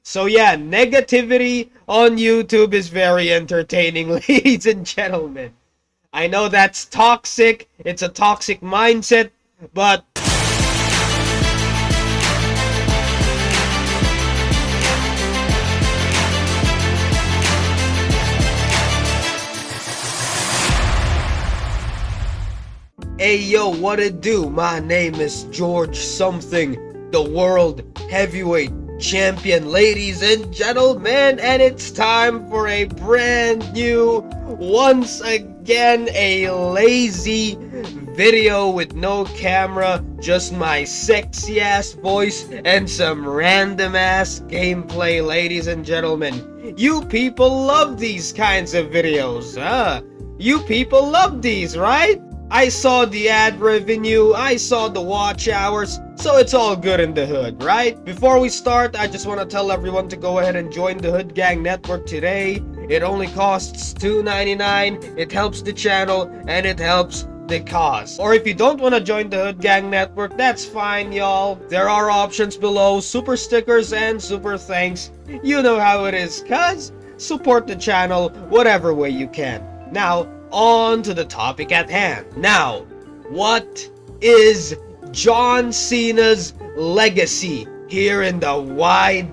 So yeah, negativity on YouTube is very entertaining, ladies and gentlemen. I know that's toxic, it's a toxic mindset, but hey yo, what it do? My name is George something, the world heavyweight champion, ladies and gentlemen, and it's time for a brand new, once again, a lazy video with no camera, just my sexy ass voice and some random ass gameplay, ladies and gentlemen. You people love these kinds of videos, huh? You people love these, right? I saw the ad revenue, I saw the watch hours, so it's all good in the hood, right? Before we start, I just want to tell everyone to go ahead and join the Hood Gang Network today. It only costs $2.99, it helps the channel, and it helps the cause. Or if you don't want to join the Hood Gang Network, that's fine, y'all. There are options below, super stickers and super thanks. You know how it is, cuz support the channel whatever way you can. Now, on to the topic at hand. Now, what is John Cena's legacy here in the YWC?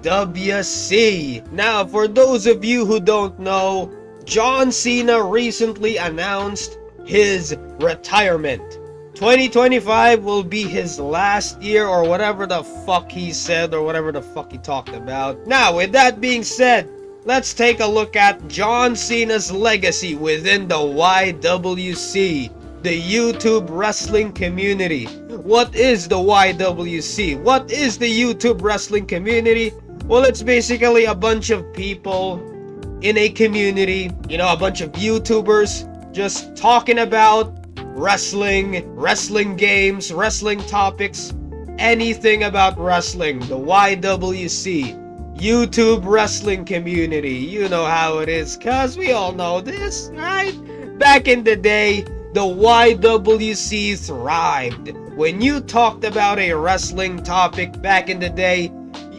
Now, for those of you who don't know, John Cena recently announced his retirement. 2025 will be his last year, or whatever the fuck he said, or whatever the fuck he talked about. Now, with that being said, let's take a look at John Cena's legacy within the YWC, the YouTube wrestling community. What is the YWC? What is the YouTube wrestling community? Well, it's basically a bunch of people in a community, you know, a bunch of YouTubers just talking about wrestling, wrestling games, wrestling topics, anything about wrestling. The YWC. YouTube wrestling community. You know how it is, cuz we all know this, right? Back in the day, the YWC thrived. When you talked about a wrestling topic back in the day,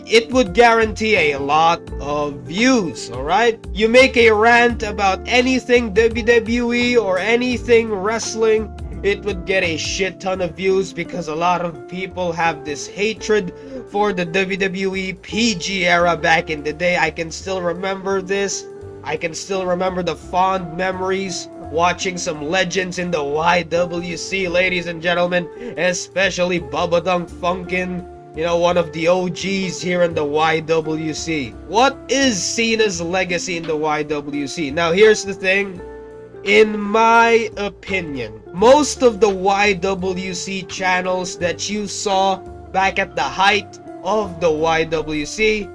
it would guarantee a lot of views, alright? You make a rant about anything WWE or anything wrestling, it would get a shit ton of views because a lot of people have this hatred for the WWE PG era back in the day. I can still remember this. I can still remember the fond memories watching some legends in the YWC, ladies and gentlemen, especially Bubba Dunk Funkin', you know, one of the OGs here in the YWC. What is Cena's legacy in the YWC? Now, here's the thing. In my opinion, most of the YWC channels that you saw back at the height of the YWC,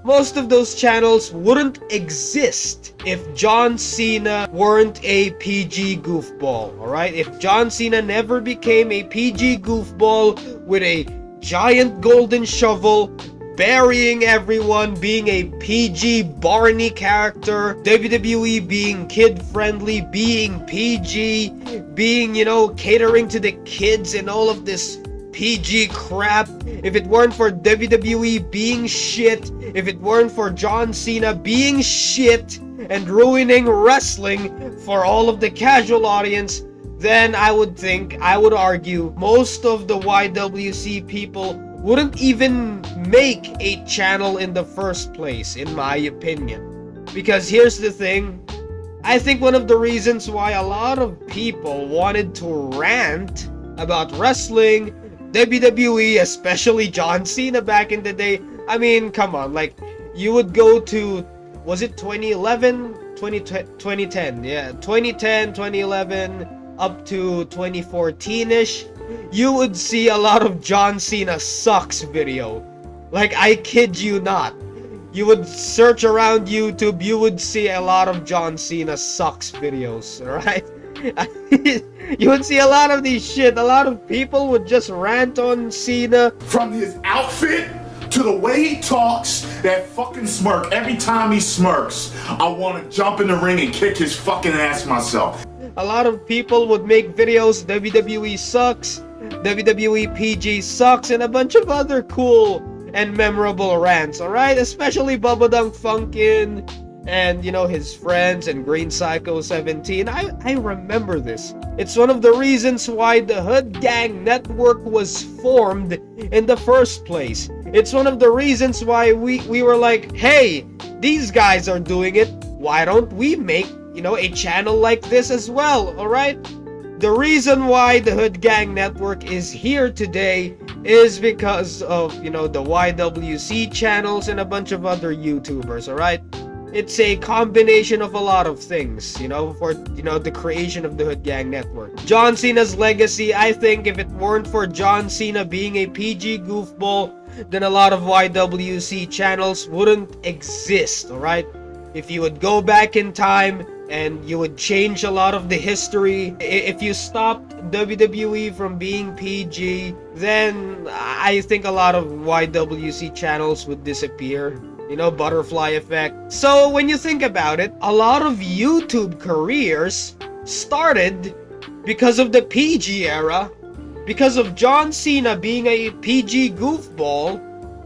most of those channels wouldn't exist if John Cena weren't a PG goofball, alright? If John Cena never became a PG goofball with a giant golden shovel, burying everyone, being a PG Barney character, WWE being kid-friendly, being PG, being, you know, catering to the kids and all of this PG crap. If it weren't for WWE being shit, if it weren't for John Cena being shit and ruining wrestling for all of the casual audience, then I would argue most of the YWC people wouldn't even make a channel in the first place, in my opinion. Because here's the thing, I think one of the reasons why a lot of people wanted to rant about wrestling, WWE, especially John Cena back in the day, I mean, come on, like, you would go to, was it 2011? 2010, yeah, 2010, 2011, up to 2014-ish, you would see a lot of John Cena sucks video. Like, I kid you not. You would search around YouTube, you would see a lot of John Cena sucks videos, right? You would see a lot of these shit. A lot of people would just rant on Cena. From his outfit to the way he talks, that fucking smirk. Every time he smirks, I want to jump in the ring and kick his fucking ass myself. A lot of people would make videos, WWE sucks, WWE PG sucks, and a bunch of other cool and memorable rants, alright? Especially Bubba Dunk Funkin' and, you know, his friends and Green Psycho 17. I remember this. It's one of the reasons why the Hood Gang Network was formed in the first place. It's one of the reasons why we were like, hey, these guys are doing it. Why don't we make, you know, a channel like this as well, alright? The reason why the Hood Gang Network is here today is because of, you know, the YWC channels and a bunch of other YouTubers, alright? It's a combination of a lot of things, you know, for, you know, the creation of the Hood Gang Network. John Cena's legacy, I think if it weren't for John Cena being a PG goofball, then a lot of YWC channels wouldn't exist, alright? If you would go back in time and you would change a lot of the history, if you stopped WWE from being PG, then I think a lot of YWC channels would disappear. You know, butterfly effect. So when you think about it, a lot of YouTube careers started because of the PG era, because of John Cena being a PG goofball,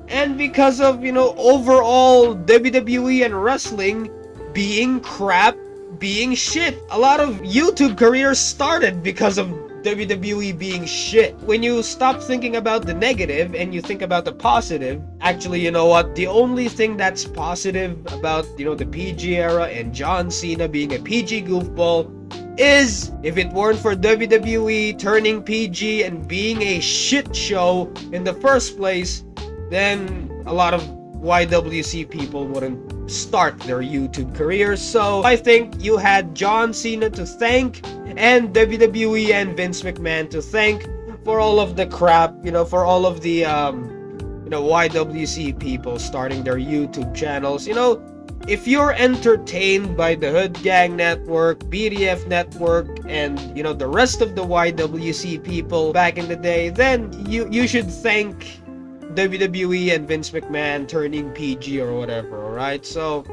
and because of, you know, overall WWE and wrestling being crap, being shit. A lot of YouTube careers started because of WWE being shit. When you stop thinking about the negative and you think about the positive, actually, you know what? The only thing that's positive about, you know, the PG era and John Cena being a PG goofball is if it weren't for WWE turning PG and being a shit show in the first place, then a lot of YWC people wouldn't start their YouTube careers. So I think you had John Cena to thank and WWE and Vince McMahon to thank for all of the crap, you know, for all of the you know, YWC people starting their YouTube channels. You know, if you're entertained by the Hood Gang Network, BDF Network, and, you know, the rest of the YWC people back in the day, then you should thank WWE and Vince McMahon turning PG or whatever, alright? So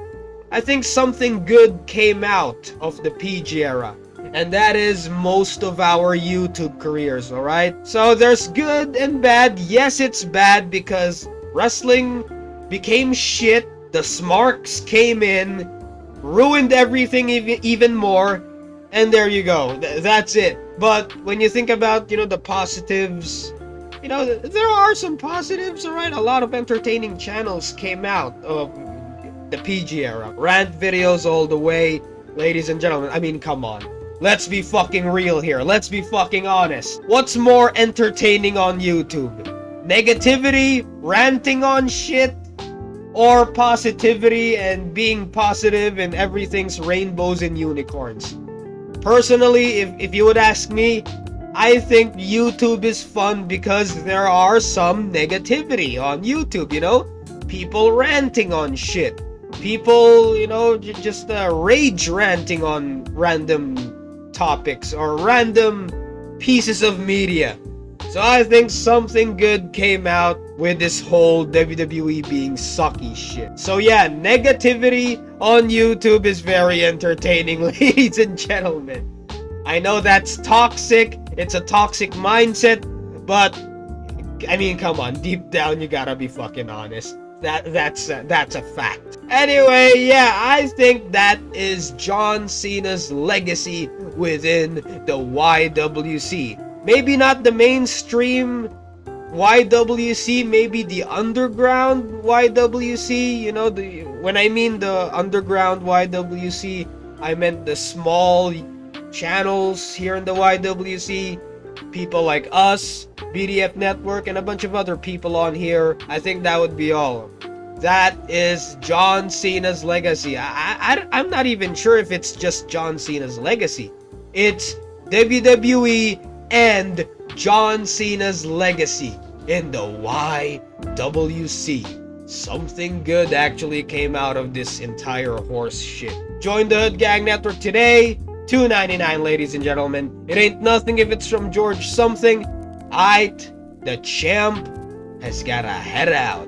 I think something good came out of the PG era, and that is most of our YouTube careers, alright? So there's good and bad. Yes, it's bad because wrestling became shit. The Smarks came in, ruined everything even more, and there you go. That's it. But when you think about, you know, the positives, you know, there are some positives, alright? A lot of entertaining channels came out of the PG era. Rant videos all the way, ladies and gentlemen. I mean, come on. Let's be fucking real here. Let's be fucking honest. What's more entertaining on YouTube? Negativity, ranting on shit, or positivity and being positive and everything's rainbows and unicorns? Personally, if you would ask me, I think YouTube is fun because there are some negativity on YouTube, you know? People ranting on shit. People, you know, just rage ranting on random topics or random pieces of media. So I think something good came out with this whole WWE being sucky shit. So yeah, negativity on YouTube is very entertaining, ladies and gentlemen. I know that's toxic, it's a toxic mindset, but I mean, come on, deep down you gotta be fucking honest. That's a fact. Anyway, yeah, I think that is John Cena's legacy within the YWC. Maybe not the mainstream YWC, maybe the underground YWC, you know, when I mean the underground YWC, I meant the small channels here in the YWC, people like us, BDF Network, and a bunch of other people on here. I think that would be all. That is John Cena's legacy. I'm not even sure if it's just John Cena's legacy. It's WWE and John Cena's legacy in the YWC. Something good actually came out of this entire horse shit. Join the Hood Gang Network today. $2.99, ladies and gentlemen. It ain't nothing if it's from George something. The champ has gotta head out.